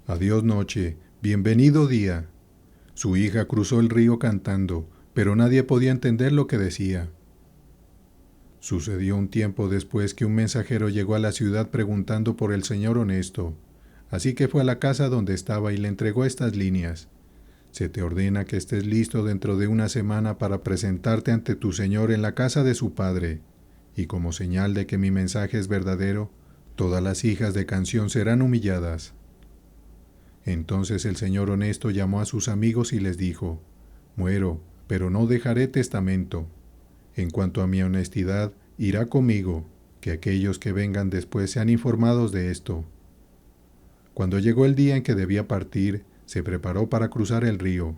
adiós noche, bienvenido día. Su hija cruzó el río cantando, pero nadie podía entender lo que decía. Sucedió un tiempo después que un mensajero llegó a la ciudad preguntando por el señor honesto, así que fue a la casa donde estaba y le entregó estas líneas. Se te ordena que estés listo dentro de una semana para presentarte ante tu señor en la casa de su padre, y como señal de que mi mensaje es verdadero, todas las hijas de Canción serán humilladas. Entonces el señor honesto llamó a sus amigos y les dijo, muero, pero no dejaré testamento. En cuanto a mi honestidad, irá conmigo, que aquellos que vengan después sean informados de esto. Cuando llegó el día en que debía partir, se preparó para cruzar el río.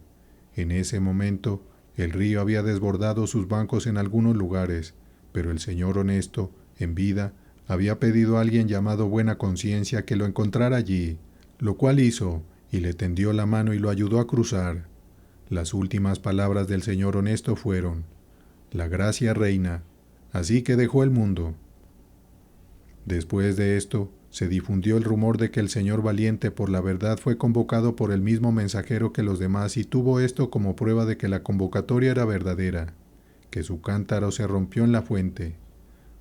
En ese momento, el río había desbordado sus bancos en algunos lugares, pero el señor honesto, en vida, había pedido a alguien llamado Buena Conciencia que lo encontrara allí, lo cual hizo, y le tendió la mano y lo ayudó a cruzar. Las últimas palabras del señor honesto fueron, la gracia reina, así que dejó el mundo. Después de esto, se difundió el rumor de que el señor valiente por la verdad fue convocado por el mismo mensajero que los demás y tuvo esto como prueba de que la convocatoria era verdadera, que su cántaro se rompió en la fuente.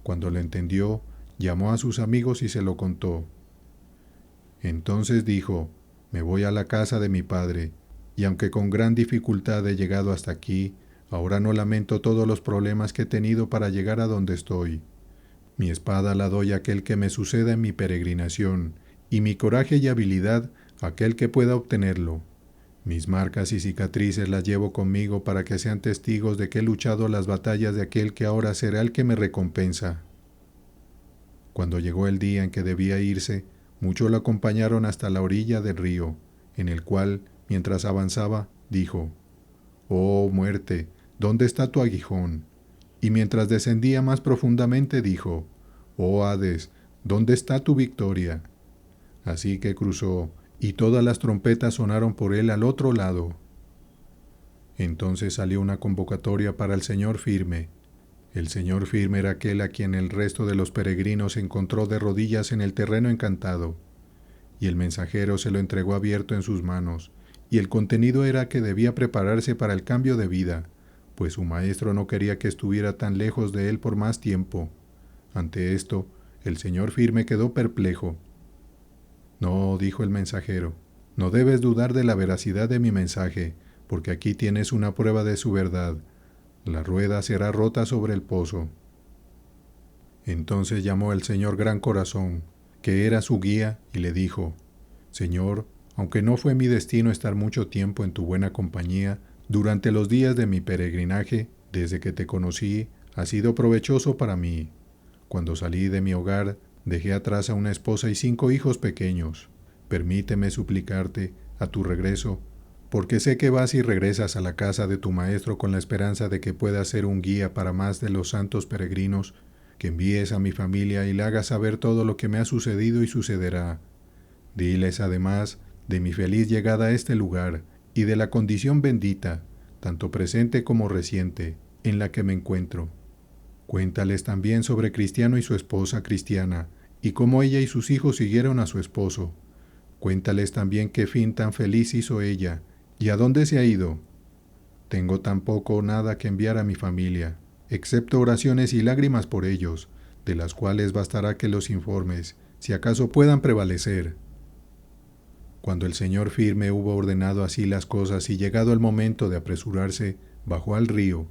Cuando lo entendió, llamó a sus amigos y se lo contó. Entonces dijo: me voy a la casa de mi padre, y aunque con gran dificultad he llegado hasta aquí, ahora no lamento todos los problemas que he tenido para llegar a donde estoy. Mi espada la doy a aquel que me suceda en mi peregrinación, y mi coraje y habilidad a aquel que pueda obtenerlo. Mis marcas y cicatrices las llevo conmigo para que sean testigos de que he luchado las batallas de aquel que ahora será el que me recompensa. Cuando llegó el día en que debía irse, muchos lo acompañaron hasta la orilla del río, en el cual, mientras avanzaba, dijo: «Oh muerte, ¿dónde está tu aguijón?». Y mientras descendía más profundamente, dijo: «Oh Hades, ¿dónde está tu victoria?». Así que cruzó, y todas las trompetas sonaron por él al otro lado. Entonces salió una convocatoria para el Señor Firme. El Señor Firme era aquel a quien el resto de los peregrinos encontró de rodillas en el terreno encantado, y el mensajero se lo entregó abierto en sus manos, y el contenido era que debía prepararse para el cambio de vida, pues su maestro no quería que estuviera tan lejos de él por más tiempo. Ante esto, el Señor Firme quedó perplejo. «No», dijo el mensajero, «no debes dudar de la veracidad de mi mensaje, porque aquí tienes una prueba de su verdad. La rueda será rota sobre el pozo». Entonces llamó el Señor Gran Corazón, que era su guía, y le dijo: «Señor, aunque no fue mi destino estar mucho tiempo en tu buena compañía, durante los días de mi peregrinaje, desde que te conocí, ha sido provechoso para mí. Cuando salí de mi hogar, dejé atrás a una esposa y 5 hijos pequeños. Permíteme suplicarte, a tu regreso, porque sé que vas y regresas a la casa de tu maestro con la esperanza de que pueda ser un guía para más de los santos peregrinos, que envíes a mi familia y le hagas saber todo lo que me ha sucedido y sucederá. Diles además de mi feliz llegada a este lugar y de la condición bendita, tanto presente como reciente, en la que me encuentro. Cuéntales también sobre Cristiano y su esposa Cristiana, y cómo ella y sus hijos siguieron a su esposo. Cuéntales también qué fin tan feliz hizo ella, y a dónde se ha ido. Tengo tan poco o nada que enviar a mi familia, excepto oraciones y lágrimas por ellos, de las cuales bastará que los informes, si acaso puedan prevalecer». Cuando el Señor Firme hubo ordenado así las cosas y llegado el momento de apresurarse, bajó al río.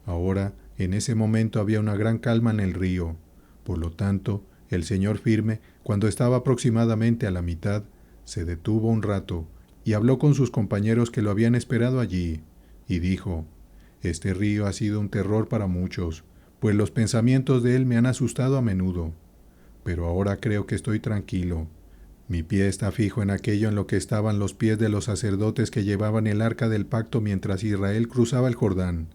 Ahora, en ese momento había una gran calma en el río. Por lo tanto, el Señor Firme, cuando estaba aproximadamente a la mitad, se detuvo un rato y habló con sus compañeros que lo habían esperado allí, y dijo: «Este río ha sido un terror para muchos, pues los pensamientos de él me han asustado a menudo. Pero ahora creo que estoy tranquilo. Mi pie está fijo en aquello en lo que estaban los pies de los sacerdotes que llevaban el arca del pacto mientras Israel cruzaba el Jordán.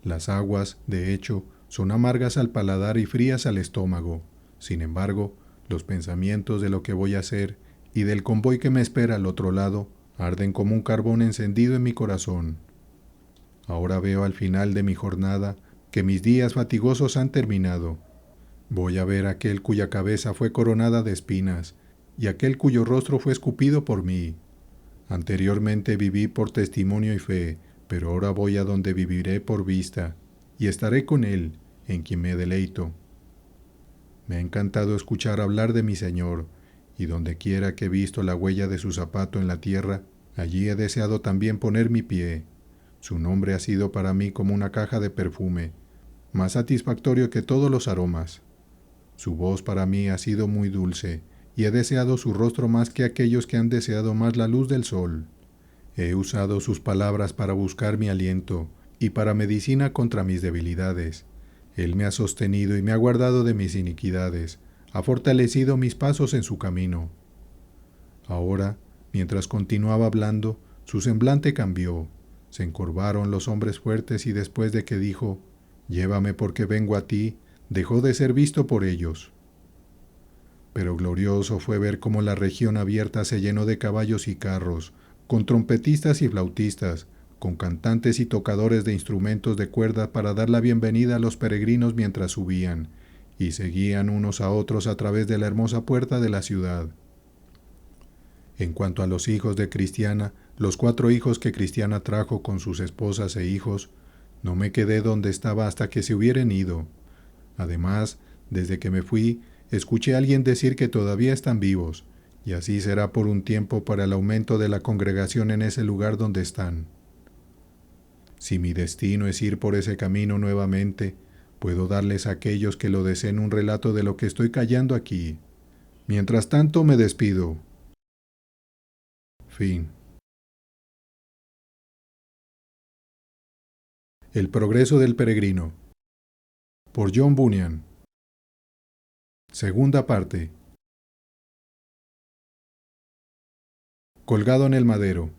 Las aguas, de hecho, son amargas al paladar y frías al estómago. Sin embargo, los pensamientos de lo que voy a hacer y del convoy que me espera al otro lado arden como un carbón encendido en mi corazón. Ahora veo al final de mi jornada que mis días fatigosos han terminado. Voy a ver a aquel cuya cabeza fue coronada de espinas y aquel cuyo rostro fue escupido por mí. Anteriormente viví por testimonio y fe, pero ahora voy a donde viviré por vista, y estaré con él, en quien me deleito. Me ha encantado escuchar hablar de mi Señor, y donde quiera que he visto la huella de su zapato en la tierra, allí he deseado también poner mi pie. Su nombre ha sido para mí como una caja de perfume, más satisfactorio que todos los aromas. Su voz para mí ha sido muy dulce, y he deseado su rostro más que aquellos que han deseado más la luz del sol. He usado sus palabras para buscar mi aliento y para medicina contra mis debilidades. Él me ha sostenido y me ha guardado de mis iniquidades, ha fortalecido mis pasos en su camino. Ahora, mientras continuaba hablando, su semblante cambió. Se encorvaron los hombres fuertes y después de que dijo: «Llévame porque vengo a ti», dejó de ser visto por ellos. Pero glorioso fue ver cómo la región abierta se llenó de caballos y carros, con trompetistas y flautistas, con cantantes y tocadores de instrumentos de cuerda para dar la bienvenida a los peregrinos mientras subían, y seguían unos a otros a través de la hermosa puerta de la ciudad. En cuanto a los hijos de Cristiana, los 4 hijos que Cristiana trajo con sus esposas e hijos, no me quedé donde estaba hasta que se hubieran ido. Además, desde que me fui, escuché a alguien decir que todavía están vivos, y así será por un tiempo para el aumento de la congregación en ese lugar donde están. Si mi destino es ir por ese camino nuevamente, puedo darles a aquellos que lo deseen un relato de lo que estoy callando aquí. Mientras tanto, me despido. Fin. El progreso del peregrino. Por John Bunyan. Segunda parte. Colgado en el madero.